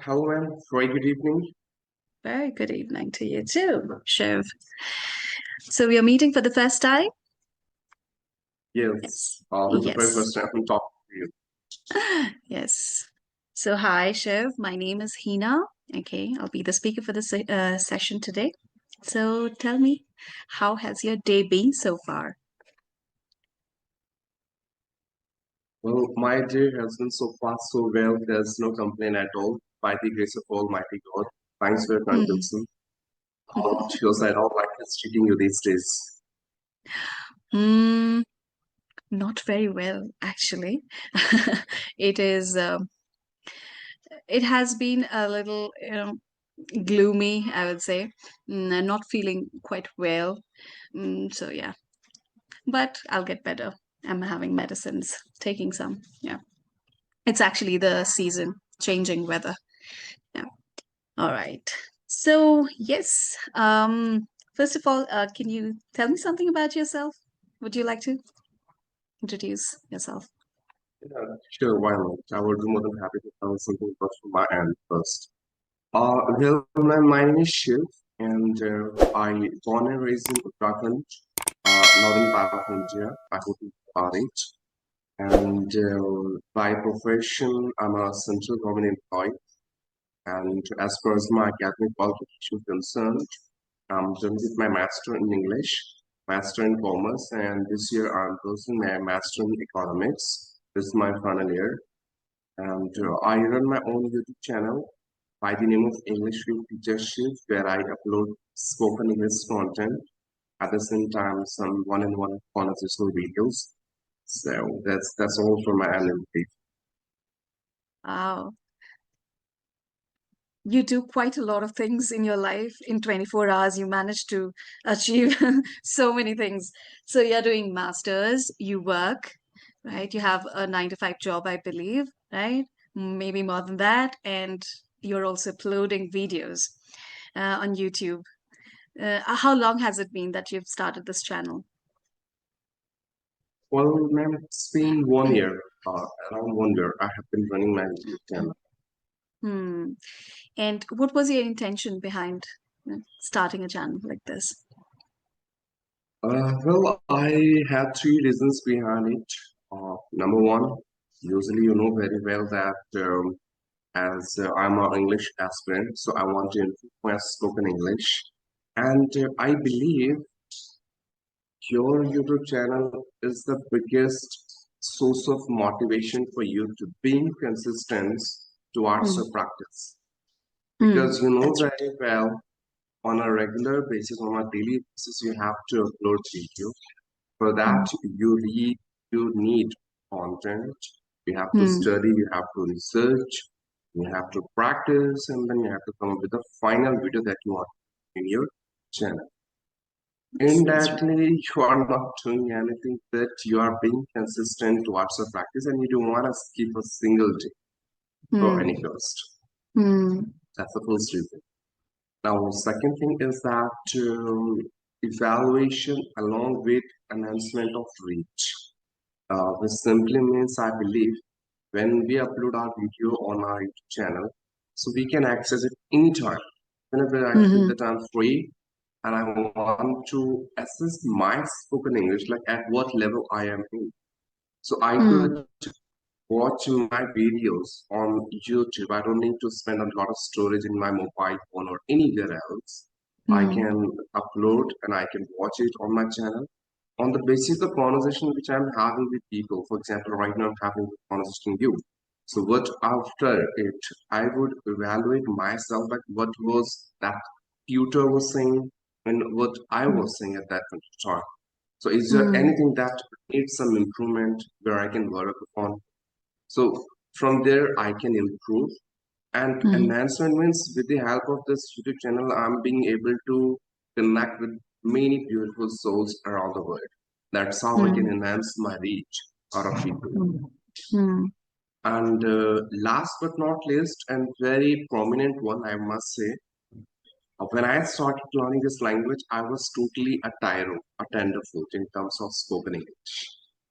Hello, ma'am. Very good evening. Very good evening to you too, Shiv. So we are meeting for the first time? Yes, Yes. this is the very Yes. first time I'm talking to you. Yes. So hi, Shiv. My name is Hina. Okay, I'll be the speaker for this session today. So tell me, how has your day been so far? Well, my day has been so far so well. There's no complaint at all. By the grace of Almighty God. Thanks for your kind Hmm. concern. How about your side? How life is treating you these days? Hmm, not very well, actually. It is, it has been a little, gloomy, I would say. I'm not feeling quite well. So yeah, but I'll get better. I'm having medicines, taking some. Yeah. It's actually the season, changing weather. Yeah. All right. So, yes. First of all, can you tell me something about yourself? Would you like to introduce yourself? Yeah, sure, why not? I would be more than happy to tell something about from my end first. Well, my name is Shiv, and I born and raised in Uttarakhand, northern part of India. I hope you are it. And by profession, I'm a central government employee. And as far as my academic qualification concerned, I'm done with my master in English, master in commerce, and this year I'm pursuing my master in economics. This is my final year, and I run my own YouTube channel by the name of English with Teacher Shiv, where I upload spoken English content. At the same time, some one-on-one conversational videos. So that's all from my end. Wow. You do quite a lot of things in your life. In 24 hours, you manage to achieve so many things. So you're doing masters, you work, right? You have a 9 to 5 job, I believe, right? Maybe more than that. And you're also uploading videos on YouTube. How long has it been that you've started this channel? Well, ma'am, it's been 1 year, around 1 year. I have been running my YouTube channel. Hmm. And what was your intention behind starting a channel like this? Well, I had three reasons behind it. Number one, usually you know very well that as I'm an English aspirant, so I want to improve my spoken English. And I believe your YouTube channel is the biggest source of motivation for you to being consistent towards Hmm. your practice. Hmm. Because you know That's right. very well on a regular basis, on a daily basis, you have to upload video. For that, Hmm. you need content. You have to Hmm. study, you have to research, you have to practice, and then you have to come up with a final video that you want in your channel. That's right. Indirectly, you are not doing anything that you are being consistent towards your practice, and you don't want to skip a single day for any Hmm. cost. Hmm. That's the first reason. Now, second thing is that evaluation along with enhancement of reach. Which simply means I believe when we upload our video on our YouTube channel, so we can access it anytime. Whenever I feel Hmm. that I'm free and I want to assess my spoken English, like at what level I am in. So I Hmm. could watch my videos on YouTube. I don't need to spend a lot of storage in my mobile phone or anywhere else. I Hmm. can upload and I can watch it on my channel on the basis of conversation which I'm having with people. For example, right now I'm having a conversation with you. So what after it, I would evaluate myself like what was that tutor was saying and what I Hmm. was saying at that point of time. So is there Hmm. anything that needs some improvement where I can work upon? So from there I can improve. And Hmm. enhancement means with the help of this YouTube channel, I'm being able to connect with many beautiful souls around the world. That's how I can Hmm. enhance my reach out of people. Hmm. Hmm. And last but not least, and very prominent one, I must say, when I started learning this language, I was totally a tyro, a tenderfoot in terms of spoken English.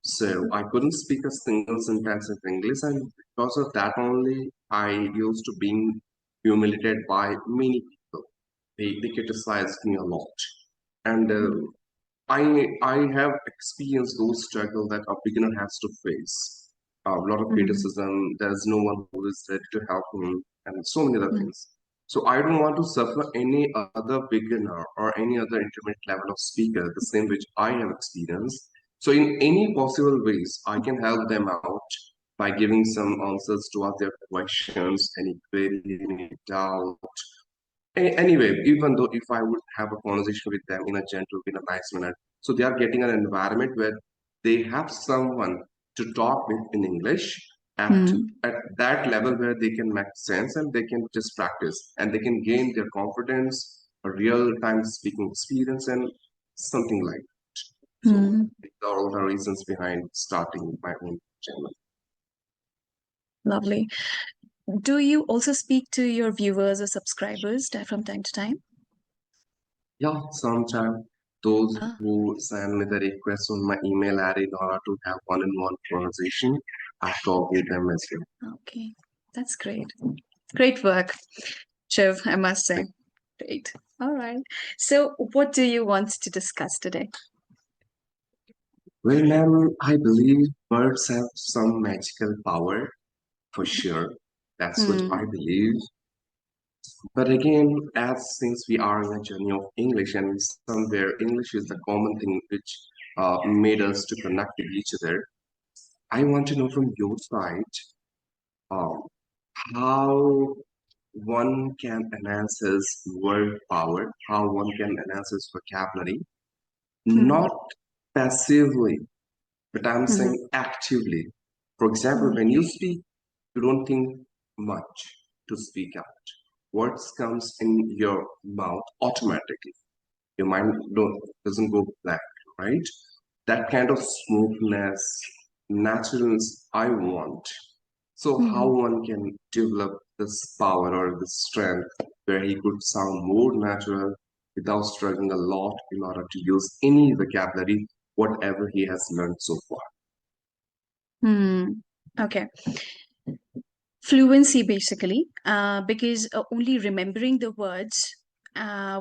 So I couldn't speak a single sentence of English, and because of that only, I used to being humiliated by many people. They criticized me a lot. And I have experienced those struggles that a beginner has to face. A lot of Mm, criticism, there's no one who is ready to help him, and so many other mm, things. So I don't want to suffer any other beginner or any other intermediate level of speaker, the same which I have experienced. So in any possible ways, I can help them out by giving some answers to all their questions, any query, any doubt, anyway, even though if I would have a conversation with them in a gentle, in a nice manner, so they are getting an environment where they have someone to talk with in English mm, at that level where they can make sense and they can just practice and they can gain their confidence, a real time speaking experience, and something like that. So mm. these are all the reasons behind starting my own channel. Lovely. Do you also speak to your viewers or subscribers from time to time? Yeah, sometimes those Ah, who send me the request on my email ID in order to have one-on-one conversation, I talk with them as well. okay. That's great. Great work, Shiv, I must say. Great. All right. So, what do you want to discuss today? Well, ma'am, I believe birds have some magical power for sure. That's what I Hmm. believe. But again, as since we are in a journey of English and somewhere English is the common thing which made us to connect with each other, I want to know from your side um, how one can enhance his word power, how one can enhance his vocabulary, Hmm. not passively, but I'm Hmm. saying actively. For example, Hmm. when you speak, you don't think much to speak out. Words comes in your mouth automatically. Your mind doesn't go blank, right? That kind of smoothness, naturalness I want. So how Hmm. one can develop this power or this strength where he could sound more natural without struggling a lot in order to use any vocabulary, whatever he has learned so far. Hmm. Okay. Fluency, basically, because only remembering the words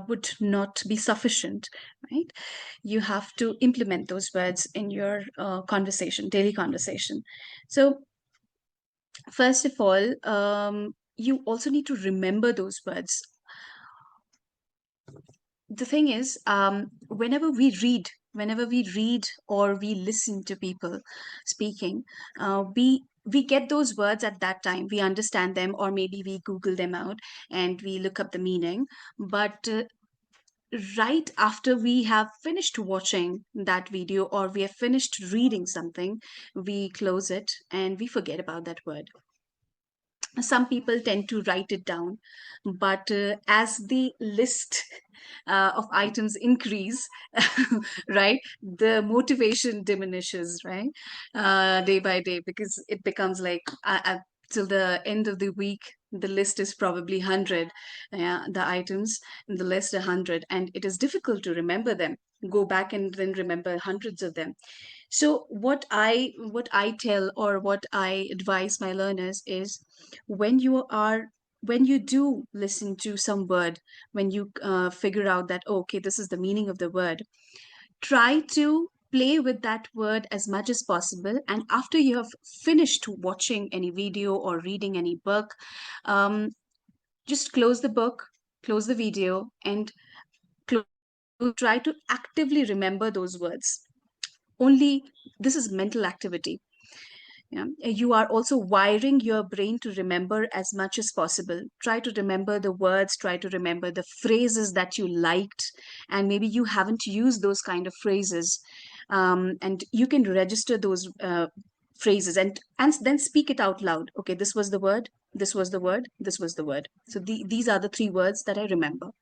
would not be sufficient, right? You have to implement those words in your conversation, daily conversation. So, first of all, you also need to remember those words. The thing is, whenever we read or we listen to people speaking, we get those words at that time. We understand them, or maybe we Google them out and we look up the meaning. But right after we have finished watching that video or we have finished reading something, we close it and we forget about that word. Some people tend to write it down, but as the list of items increase, right, the motivation diminishes, right, day by day, because it becomes like till the end of the week the list is probably 100, the items in the list are 100, and it is difficult to remember them, go back and then remember hundreds of them. So what I tell or what I advise my learners is, when you are when you do listen to some word, when you figure out that, oh, okay, this is the meaning of the word, try to play with that word as much as possible. And after you have finished watching any video or reading any book, um, just close the book, close the video, and close, try to actively remember those words. Only this is mental activity. Yeah. You are also wiring your brain to remember as much as possible. Try to remember the words, try to remember the phrases that you liked, and maybe you haven't used those kind of phrases. And you can register those phrases and then speak it out loud. Okay, this was the word, this was the word, this was the word. So these are the three words that I remember.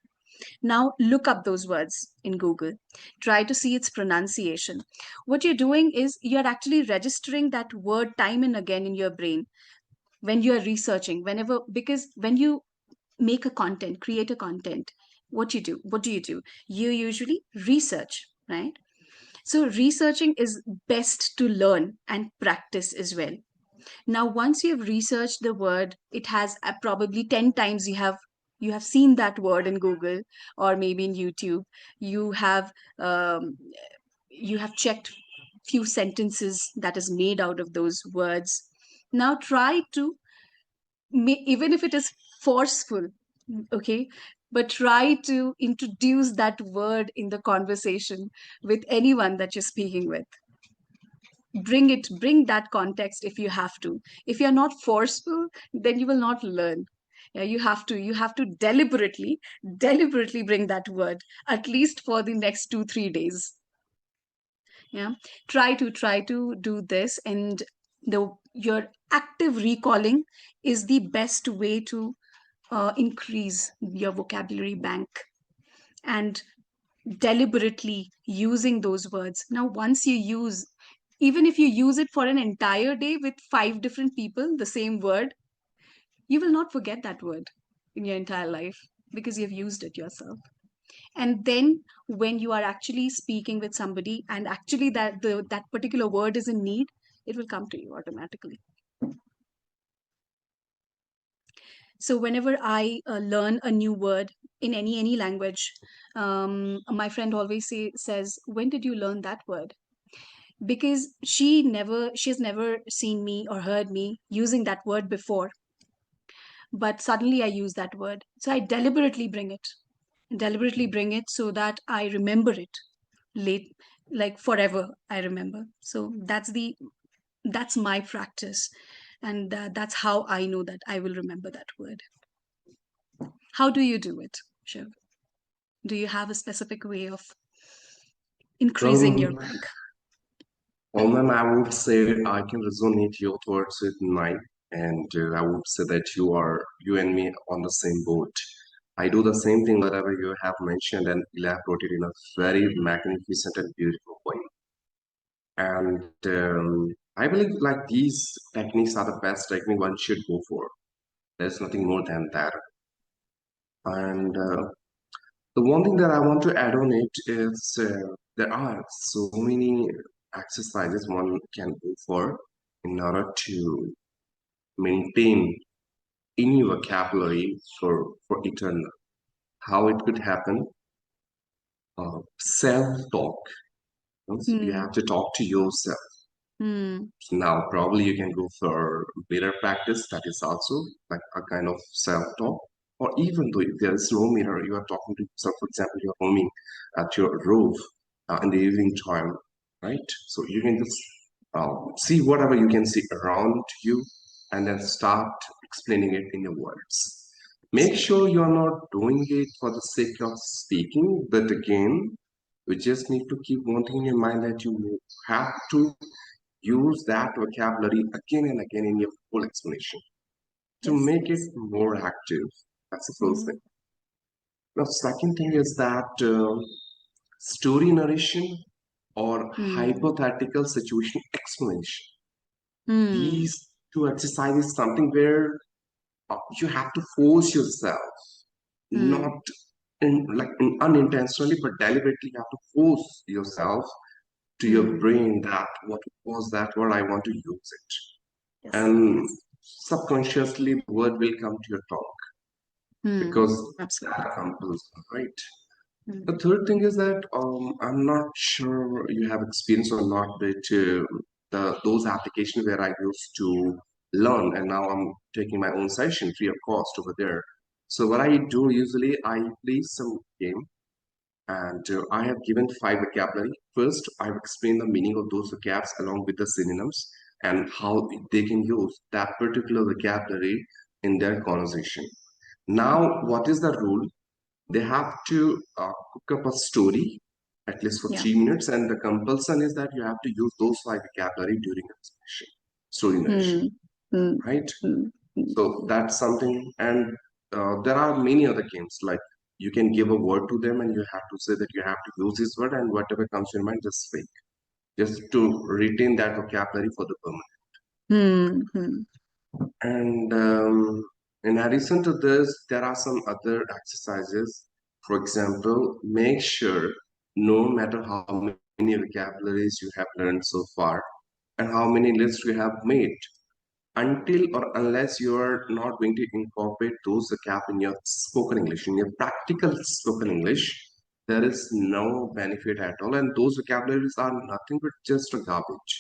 Now look up those words in Google. Try to see its pronunciation. What you're doing is you're actually registering that word time and again in your brain when you're researching, whenever, because when you make a content, create a content, what do you do? You usually research, right? So researching is best to learn and practice as well. Now, once you have researched the word, it has probably 10 times you have seen that word in Google or maybe in YouTube. You have um, you have checked few sentences that is made out of those words. Now try to even if it is forceful, okay, but try to introduce that word in the conversation with anyone that you're speaking with. Bring that context if you have to. If you're not forceful, then you will not learn. Yeah, you have to deliberately bring that word at least for the next 2 3 days. Yeah, try to do this, and the your active recalling is the best way to increase your vocabulary bank, and deliberately using those words. Now, once you use, even if you use it for an entire day with 5 different people, the same word, you will not forget that word in your entire life because you've used it yourself. And then when you are actually speaking with somebody and actually that particular word is in need, it will come to you automatically. So whenever I learn a new word in any language, my friend always says, when did you learn that word? Because she has never seen me or heard me using that word before, but suddenly I use that word, so I deliberately bring it so that I remember it late, like forever I remember. So that's my practice, and that's how I know that I will remember that word. How do you do it, Shiv? Do you have a specific way of increasing your Well, bank? ma'am, I would say I can resonate your thoughts with mine, and I would say that you and me on the same boat. I do the same thing, whatever you have mentioned and elaborated in a very magnificent and beautiful way. And I believe like these techniques are the best technique one should go for. There's nothing more than that. And the one thing that I want to add on it is there are so many exercises one can go for in order to maintain any vocabulary for eternal. How it could happen? Self-talk. You Hmm. have to talk to yourself. Hmm. Now, probably you can go for mirror practice. That is also like a kind of self-talk. Or even though if there is no mirror, you are talking to yourself. For example, you're roaming at your roof in the evening time, right? So you can just see whatever you can see around you, and then start explaining it in your words. Make sure you're not doing it for the sake of speaking, but again, you just need to keep wanting in your mind that you have to use that vocabulary again and again in your full explanation to Yes, make it yes. more active. That's the first thing. Hmm. Now, second thing is that story narration or Hmm. hypothetical situation explanation. Hmm. These two exercises something where you have to force yourself, Hmm. not unintentionally, but deliberately you have to force yourself to your Hmm. brain that what was that word I want to use it. Yes, And yes. subconsciously the word will come to your tongue Hmm. because Absolutely. that compels, right? The Hmm. third thing is that I'm not sure you have experience or not, but those applications where I used to learn, and now I'm taking my own session free of cost over there. So what I do usually, I play some game, and I have given 5 vocabulary. First, I've explained the meaning of those vocabs along with the synonyms and how they can use that particular vocabulary in their conversation. Now, what is the rule? They have to cook up a story at least for Yeah. 3 minutes, and the compulsion is that you have to use those 5 vocabulary during a discussion, story narration, Hmm. Hmm. right? Hmm. Hmm. So that's something, and there are many other games like you can give a word to them, and you have to say that you have to use this word, and whatever comes to your mind, just speak, just to retain that vocabulary for the permanent. Hmm. Hmm. And in addition to this, there are some other exercises. For example, make sure no matter how many vocabularies you have learned so far and how many lists you have made, until or unless you are not going to incorporate those vocab in your spoken English, in your practical spoken English, there is no benefit at all. And those vocabularies are nothing but just a garbage.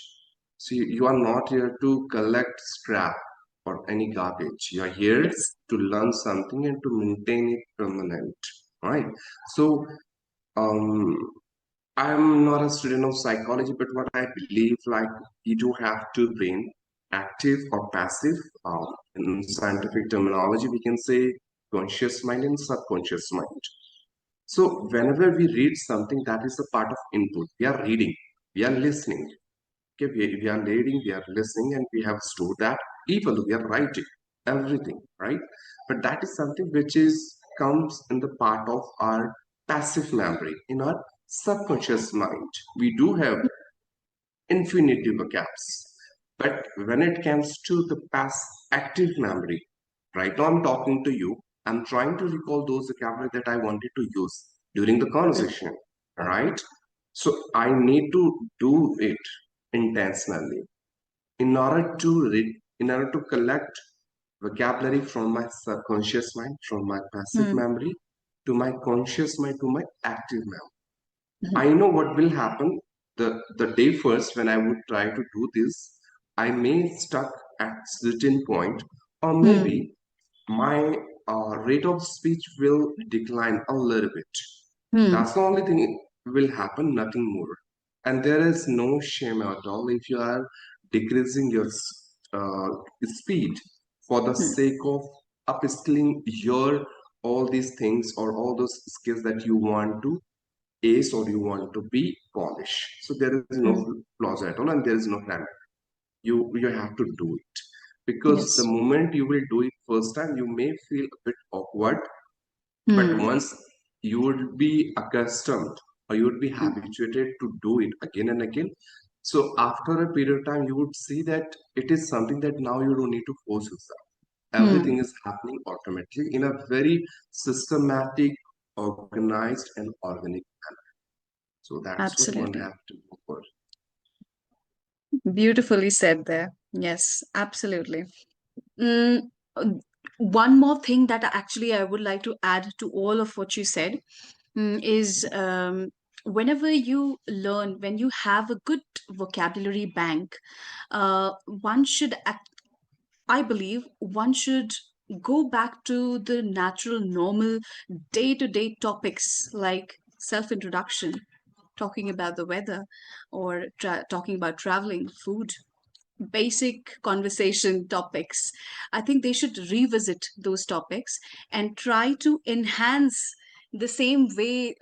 So you are not here to collect scrap or any garbage. You are here Yes. to learn something and to maintain it permanent, right? So um, I'm not a student of psychology, but what I believe, like you do have two brain, active or passive. In scientific terminology, we can say conscious mind and subconscious mind. So whenever we read something, that is a part of input. We are reading, we are listening. Okay, we are reading, we are listening, and we have stored that. Even we are writing everything, right? But that is something which is comes in the part of our passive memory, in our subconscious mind. We do have infinitive vocabs, but when it comes to the past active memory, right now I'm talking to you, I'm trying to recall those vocabulary that I wanted to use during the Mm, conversation, right? So I need to do it intentionally in order to collect vocabulary from my subconscious mind, from my passive mm, memory, to my conscious mind, to my active memory. mhm, I know what will happen the day first when I would try to do this. I may stuck at certain point, or mm, maybe my rate of speech will decline a little bit. mm, That's the only thing will happen, nothing more. And there is no shame at all if you are decreasing your speed for the mm, sake of upskilling your all these things or all those skills that you want to ace or you want to be polished. So there is no mm. flaws at all, and there is no plan. You have to do it because the Yes. moment you will do it first time, you may feel a bit awkward, but Mm, once you would be accustomed or you would be mm, habituated to do it again and again. So after a period of time, you would see that it is something that now you don't need to force yourself. mm. Everything is happening automatically in a very systematic, organized, and organic manner. So that's what one Absolutely. have to go for. Beautifully said there. Yes, absolutely. Mm, uh, one more thing that actually I would like to add to all of what you said is whenever you learn, when you have a good vocabulary bank, one should act, I believe one should go back to the natural, normal, day to day topics like self introduction, talking about the weather, or talking about traveling, food, basic conversation topics. I think they should revisit those topics and try to enhance the same way.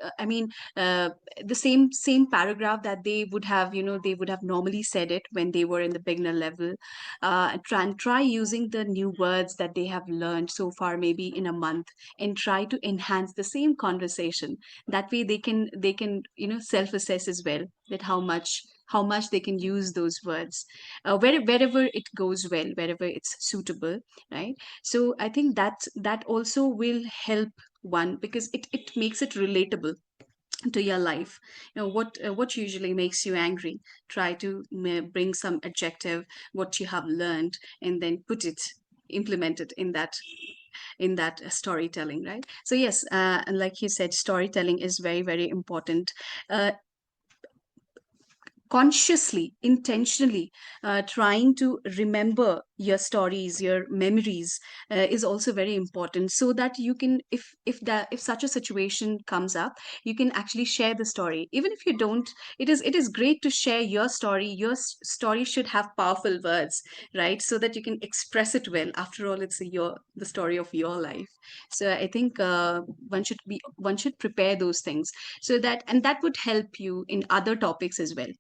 The same paragraph that they would have, they would have normally said it when they were in the beginner level. And try using the new words that they have learned so far, maybe in a month, and try to enhance the same conversation. That way, they can self assess as well, that how much they can use those words, wherever it goes well, wherever it's suitable, right? So I think that also will help one, because it makes it relatable to your life. What usually makes you angry, try to bring some adjective, what you have learned, and then implement it in that storytelling, right? So yes, and like you said, storytelling is very, very important. uh, Consciously, intentionally, trying to remember your stories, your memories, is also very important, so that you can, if such a situation comes up, you can actually share the story. Even if you don't, it is great to share your story. Your story should have powerful words, right? So that you can express it well. After all, it's the story of your life. So I think one should prepare those things, so that would help you in other topics as well.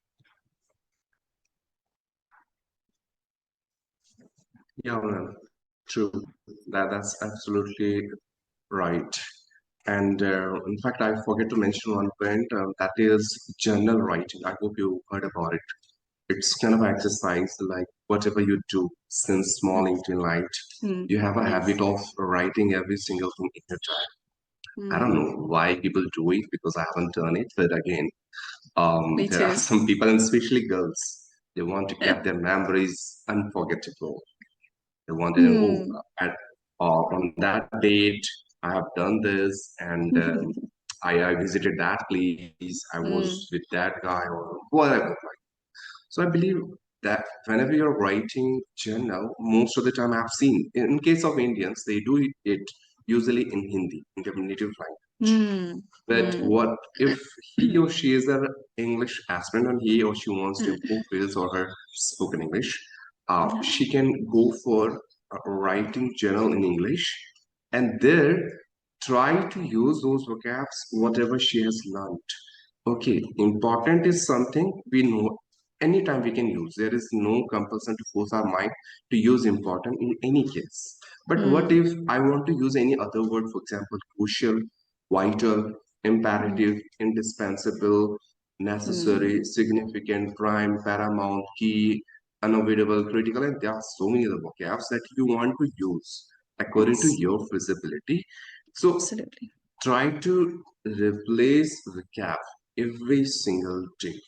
Yeah, man, true. That's absolutely right. And in fact, I forget to mention one point that is journal writing. I hope you heard about it. It's kind of exercise like whatever you do since morning till night, Mm, you have a yes. habit of writing every single thing in your time. I don't Mm, know why people do it because I haven't done it, but again, me there are too. some people, and especially girls, they want to keep their memories unforgettable. They wanted to know, Hmm. on that date, I have done this, and I visited that place. I Hmm. was with that guy, or whatever. So I believe that whenever you're writing journal, most of the time I've seen, in case of Indians, they do it usually in Hindi, in their native language. Hmm. But Hmm. what if he or she is an English aspirant and he or she wants to Hmm. improve his or her spoken English? Yeah. She can go for writing journal in English and there try to use those vocabs, whatever she has learned. Okay, important is something we know anytime we can use. There is no compulsion to force our mind to use important in any case. But what Hmm. if I want to use any other word, for example, crucial, vital, Hmm. imperative, indispensable, Hmm. necessary, significant, prime, paramount, key, unavoidable, critical, and there are so many other vocabs that you want to use according to Yes. your feasibility. So Absolutely. try to replace the gap every single day.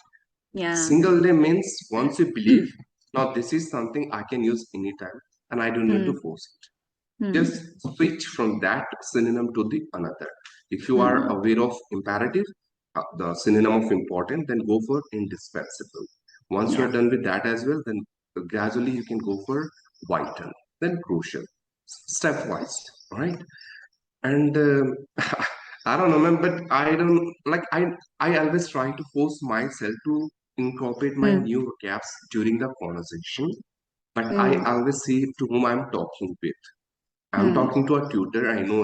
Yeah. Single day means once you believe, now this is something I can use anytime and I don't need Hmm. to force it. Hmm. Just switch from that synonym to the another. If you are Hmm. aware of imperative, the synonym of important, then go for indispensable. Once you Yeah. are done with that as well, then gradually you can go for vital, then crucial, stepwise, all right? And I don't know, man, but I don't like I always try to force myself to incorporate my Hmm. new vocabs during the conversation, but I Hmm. always see to whom I'm talking with. I'm Hmm. talking to a tutor. I know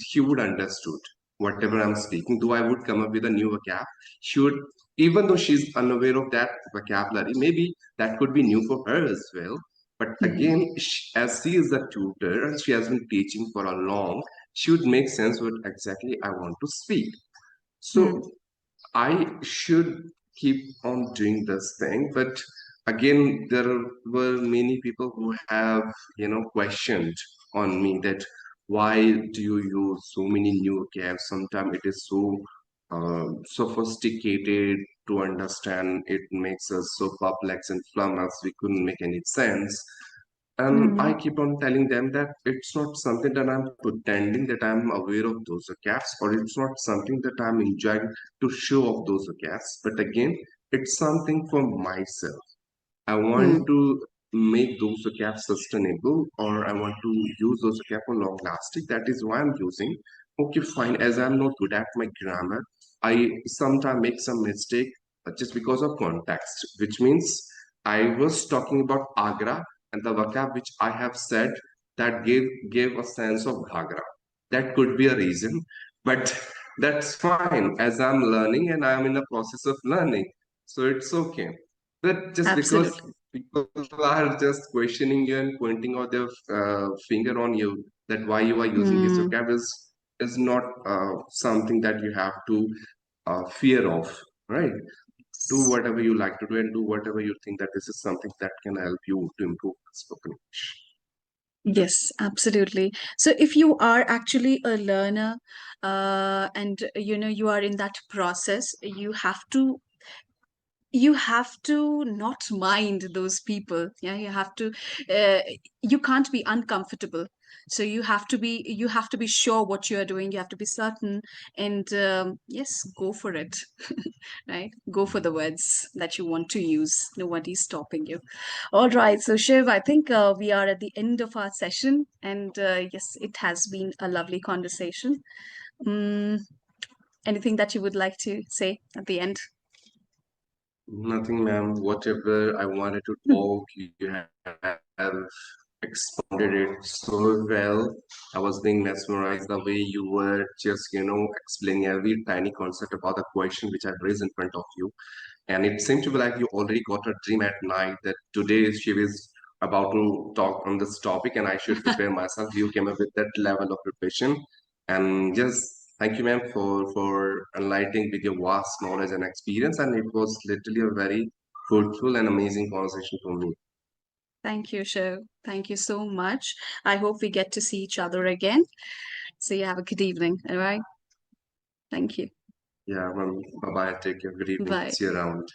she would understood whatever I'm speaking. Though I would come up with a new vocab, she would, even though she's unaware of that vocabulary, maybe that could be new for her as well. But Hmm. again, as she is a tutor and she has been teaching for a long, she would make sense what exactly I want to speak. Hmm. So I should keep on doing this thing, but again, there were many people who have, questioned on me that why do you use so many new vocabs? Sometimes it is so sophisticated to understand. It makes us so complex and flummoxed. We couldn't make any sense. And I Hmm. keep on telling them that it's not something that I'm pretending that I'm aware of those gaps, or it's not something that I'm enjoying to show off those gaps. But again, it's something for myself. I Hmm. want to make those gaps sustainable, or I want to use those gaps for long lasting. That is why I'm using. Okay, fine. As I'm not good at my grammar, I sometimes make some mistake just because of context, which means I was talking about Agra and the vocab which I have said that gave a sense of Bhagra. That could be a reason, but that's fine as I'm learning and I'm in the process of learning. So it's okay. But just because Absolutely. people are just questioning you and pointing out their finger on you that why you are using this Hmm. vocab is not something that you have to fear of, right? Do whatever you like to do and do whatever you think that this is something that can help you to improve spoken English. Yes, absolutely. So if you are actually a learner, and you are in that process, you have to not mind those people. Yeah, uh, you can't be uncomfortable. So you have to be sure what you are doing. You have to be certain, and yes, go for it. Right, go for the words that you want to use. Nobody's stopping you. All right, so Shiv, I think we are at the end of our session, and yes, it has been a lovely conversation. mm, Anything that you would like to say at the end? Nothing, ma'am. Whatever I wanted to talk, you have expounded it so well. I was being mesmerized the way you were just, explaining every tiny concept about the question which I've raised in front of you. And it seemed to be like you already got a dream at night that today she is about to talk on this topic and I should prepare myself. You came up with that level of preparation. And just thank you, ma'am, for enlightening with your vast knowledge and experience. And it was literally a very fruitful and amazing conversation for me. Thank you, Shiv. Thank you so much. I hope we get to see each other again. So you have a good evening. All right. Thank you. Yeah, ma'am. Bye bye. Take care. Good evening. Bye. See you around.